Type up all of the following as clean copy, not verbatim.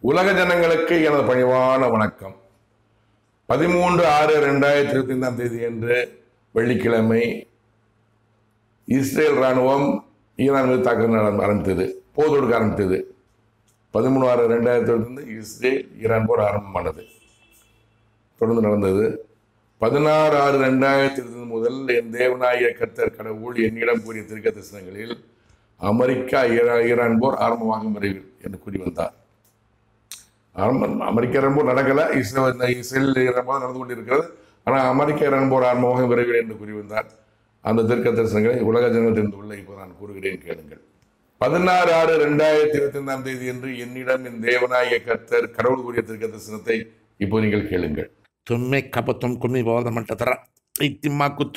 உலக ஜனங்களுக்கு எனது பணிவான வணக்கம். 13/6/2025 அன்று வெள்ளிக்கிழமை இஸ்ரேல் ராணுவம் ஈரான் மீது தாக்குதல் ஆரம்பித்தது, போர் தொடுக்க ஆரம்பித்தது. 13/6/2025 இஸ்ரேல் ஈரான் போர் ஆரம்பமானது, தொடர்ந்து நடந்தது. 16/6/2025 முதல் என் தேவனாகிய கர்த்தர் கடவுள் என்னிடம் கூறிய தீர்க்க தரிசனங்களில் அமெரிக்கா ஈரான் போர் ஆரம்பமாகும் விரைவில் என்று கூறி வந்தார். அமெரிக்க ஈரான் போர் நடக்கல, இஸ்ரேல் ஈரான் போர் நடந்து கொண்டிருக்கிறது. ஆனால் அமெரிக்க ஈரான் போர் ஆரம்பமாக விரைவில் என்று கூறி வந்தார். அந்த தீர்க்க தரிசனங்களை உலக ஜனங்கள் தெரிந்து கொள்ள இப்போ நான் கூறுகிறேன், கேளுங்கள். 16/6/2025 என்று என்னிடம் என் தேவனாகிய கர்த்தர் கடவுள் கூறிய தீர்க்க தரிசனத்தை இப்போ நீங்கள் கேளுங்கள். तुम्हें कपतुम कुमी बोल मंटा तरा इतिमा कुत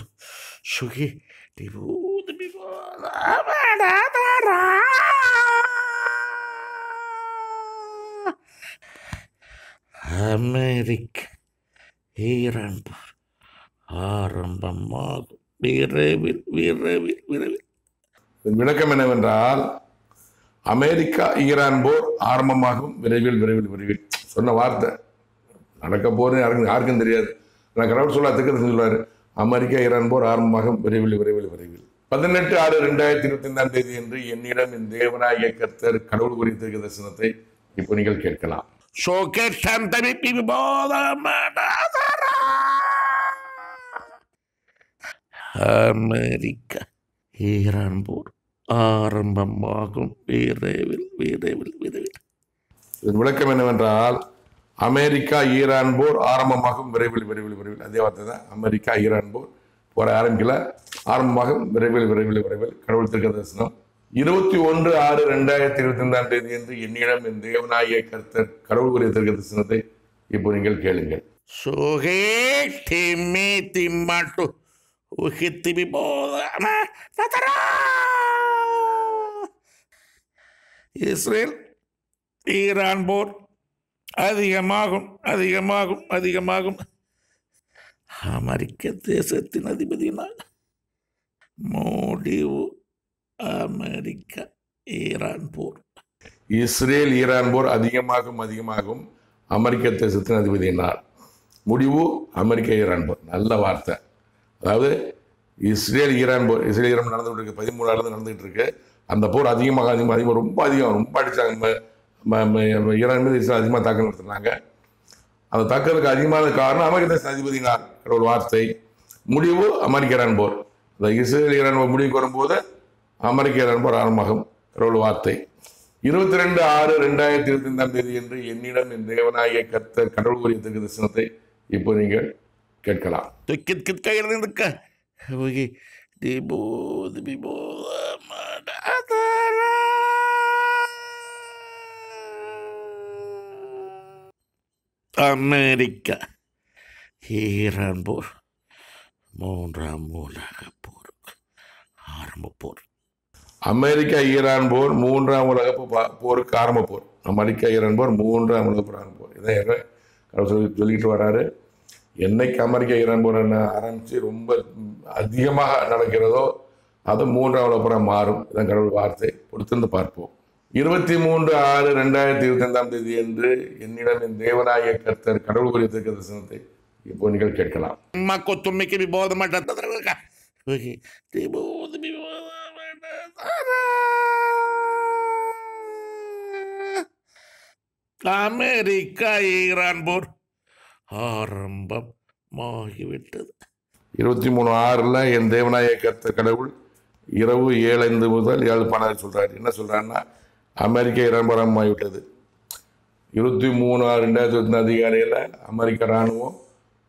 शुगी दिबूद बिबोला बड़ा तरा अमेरिका ஈரான் போர் ஆரம்பமாகும் விரைவில் விரைவில் விரைவில். விளக்கம் என்னவென்றால், அமெரிக்கா ஈரான் போர் ஆரம்பமாகும் விரைவில் விரைவில் விரைவில் சொன்ன வார்த்தை. நடக்க போறது யாருக்கும் தெரியாது. நான் கடவுள் சொல்லாத்துக்கு சொல்லுவாரு, அமெரிக்கா ஈரான் போர் ஆரம்பமாகும் விரைவில் விரைவில் விரைவில். 18/6/2025 என்று என்னிடம் என் தேவனாகிய கர்த்தர் கடவுள் கூறிய தீர்க்க தரிசனத்தை இப்போ நீங்கள் கேட்கலாம். அமெரிக்கா ஈரான் போர் ஆரம்பமாகும் விரைவில் விரைவில் விரைவில். இதன் விளக்கம் என்னவென்றால், அமெரிக்கா ஈரான் போர் ஆரம்பமாகும் விரைவில் விரைவில் விரைவில். அதே வார்த்தை தான். அமெரிக்கா ஈரான் போர் போற ஆரம்பிக்கல, ஆரம்பமாகும் விரைவில் விரைவில் விரைவில். கடவுள் தீர்க்க தரிசனம் 21/6/2025 என்று என்னிடம் என் தேவனாகிய கர்த்தர் கடவுள் கூறிய தீர்க்க தரிசனத்தை இப்போ நீங்கள் கேளுங்கள். இஸ்ரேல் ஈரான் போர் அதிகமாகும் அதிகமாகும் அதிகமாகும். அமெரிக்க தேசத்தின் அதிபதியினால் முடிவு அமெரிக்கா ஈரான் போர். இஸ்ரேல் ஈரான் போர் அதிகமாகும் அதிகமாகும். அமெரிக்க தேசத்தின் அதிபதியினால் முடிவு அமெரிக்க ஈரான் போர். நல்ல வார்த்தை. அதாவது இஸ்ரேல் ஈரான் போர், இஸ்ரேல் ஈரான் நடந்துகிட்டு இருக்கு, 13 நடந்துகிட்டு இருக்கு. அந்த போர் அதிகமாக அதிகமாக அதிகமாக ரொம்ப அதிகம் ரொம்ப அடித்தாங்க. ஈரான் மீது இஸ்ரேல் அதிகமாக தாக்கல் நடத்துனாங்க. அந்த தாக்கலுக்கு அதிகமான காரணம் அமெரிக்க தேச அதிபதியினால். ஒரு வார்த்தை. முடிவு அமெரிக்க ஈரான் போர். இந்த இஸ்ரேல் ஈரான் போர் முடிவுக்கு வரும்போது அமெரிக்க ஈரான் போர் ஆரம்பமாகும். ஒரு வார்த்தை. 22/6/2025 என்று என்னிடம் என் தேவனாகிய கர்த்தர் கடவுள் கூறிய தீர்க்க தரிசனத்தை இப்போ நீங்கள் கேட்கலாம். அமெரிக்கா ஈரான் போர் 3ஆம் உலக போருக்கு ஆரம்ப போர். அமெரிக்கா ஈரான் போர் 3ஆம் உலக போருக்கு ஆரம்ப போர். அமெரிக்கா ஈரான் போர் 3ஆம் உலக போர் ஆரம்ப போர். இதான் சொல்லிட்டு வர்றாரு. என்னைக்கு அமெரிக்கா ஈரான் போர் ஆரம்பித்து ரொம்ப அதிகமாக நடக்கிறதோ அது 3ஆம் உலக போராக மாறும். இதான் கடவுள் வார்த்தை. பொறுத்திருந்து பார்ப்போம். 23/6/2025 என்று என்னிடம் என் தேவனாகிய கர்த்தர் கடவுள் கூறிய தீர்க்க தரிசனத்தை இப்போ நீங்கள் கேட்கலாம். அமெரிக்கா ஈரான் போர் ஆரம்பமாகிவிட்டது. 23/6 என் தேவனாகிய கர்த்தர் கடவுள் இரவு 7:05 முதல் 7:12 சொல்றாரு. என்ன சொல்றாருன்னா, அமெரிக்க ஈரான் போர் ஆரம்பமாகிவிட்டது. 23/6/2025 அதிகாலையில் அமெரிக்க இராணுவம்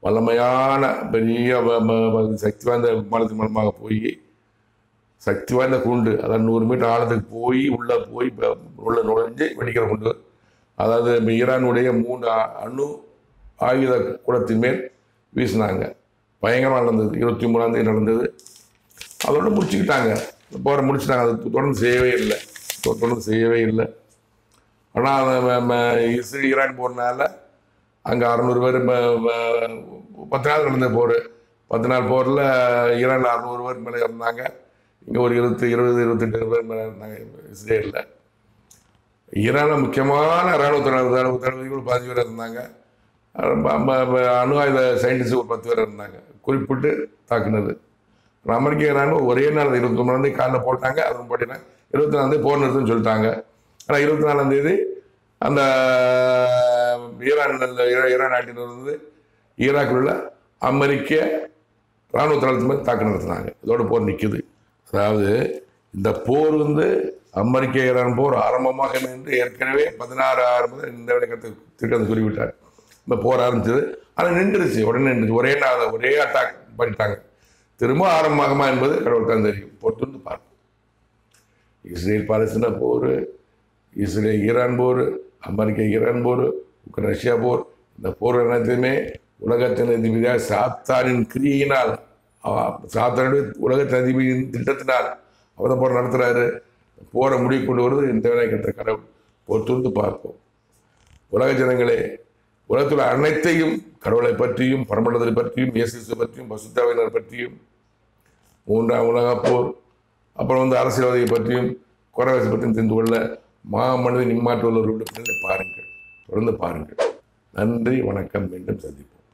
வல்லமையான பெரிய சக்தி வாய்ந்த விமானத்தின் மூலமாக போய் சக்தி வாய்ந்த குண்டு, அதாவது 100 மீட்டர் ஆழத்துக்கு போய் உள்ள நுழைஞ்சு வெடிக்கிற குண்டு, அதாவது ஈரானுடைய 3 அணு ஆயுத கூடத்தின் மேல் வீசினாங்க. பயங்கரமாக நடந்தது. 23ஆம் தேதி நடந்தது. அதோட முடிச்சுக்கிட்டாங்க. போரை முடிச்சுட்டாங்க. அது தொடர்ந்து செய்யவே இல்லை. ஆனால் இஸ்ரேல் ஈரான் போறதுனால அங்கே 600 பேர் 10 நாள் நடந்த போர். 10 நாள் போரில் ஈரானில் 600 பேர் மேலே இருந்தாங்க. இங்கே ஒரு 20-28 பேர் மேலே இருந்தாங்க இஸ்ரேலில். ஈரானில் முக்கியமான இராணுவ தளபதிகள் 15 பேர் இருந்தாங்க. அணு ஆயுத சயின்டிஸ்ட் ஒரு 10 பேர் இருந்தாங்க. குறிப்பிட்டு தாக்குனது அமெரிக்க இராணுவம் ஒரே நாள் 29 காலையில் போட்டாங்க. அதுவும் போட்டினா 24 போர் நிறுத்தம்னு சொல்லிட்டாங்க. ஆனால் 24 அந்த ஈரான் நாட்டிலிருந்து ஈராக்கில் உள்ள அமெரிக்க இராணுவ தளத்து மேலே தாக்கு நடத்தினாங்க. இதோட போர் நிற்குது. அதாவது இந்த போர் அமெரிக்க ஈரான் போர் ஆரம்பமாக என்று ஏற்கனவே 16/6 முதல் இந்த திருக்கத்தை குறிப்பிட்டார். இந்த போர் ஆரம்பிச்சது, ஆனால் நின்றுச்சு. உடனே நின்றுச்சு. ஒரே அட்டாக் பண்ணிட்டாங்க. திரும்ப ஆரம்பமாகுமா என்பது கடவுள் தான் தெரியும். பொறுத்து பார்ப்போம். இஸ்ரேல் பாலஸ்தீன போர், இஸ்ரேல் ஈரான் போர், அமெரிக்க ஈரான் போர், ரஷ்யா போர், இந்த போர் அனைத்துமே உலகத்தின் அதிபதியாக சாத்தானின் கிரியினால், சாத்தானுடைய உலகத்தின் அதிபதியின் திட்டத்தினால் அவர் தான் போர் நடத்துகிறாரு. போரை முடிவு கொண்டு வருவது இந்த வேலை கட்ட கடவுள். பொறுத்து பார்ப்போம். உலக ஜனங்களே, உலகத்தில் அனைத்தையும் கடவுளை பற்றியும் பரமண்டலத்தை பற்றியும் இயேசு பற்றியும் பசுத்தாவினர் பற்றியும் 3ஆம் உலகப் போர் அப்புறம் அரசியல்வாதியை பற்றியும் குறைவாசி பற்றியும் தெரிந்து கொள்ள மனிதன் இம்மாற்று உள்ளவர்களுடைய பாருங்கள், தொடர்ந்து பாருங்கள். நன்றி, வணக்கம். மீண்டும் சந்திப்போம்.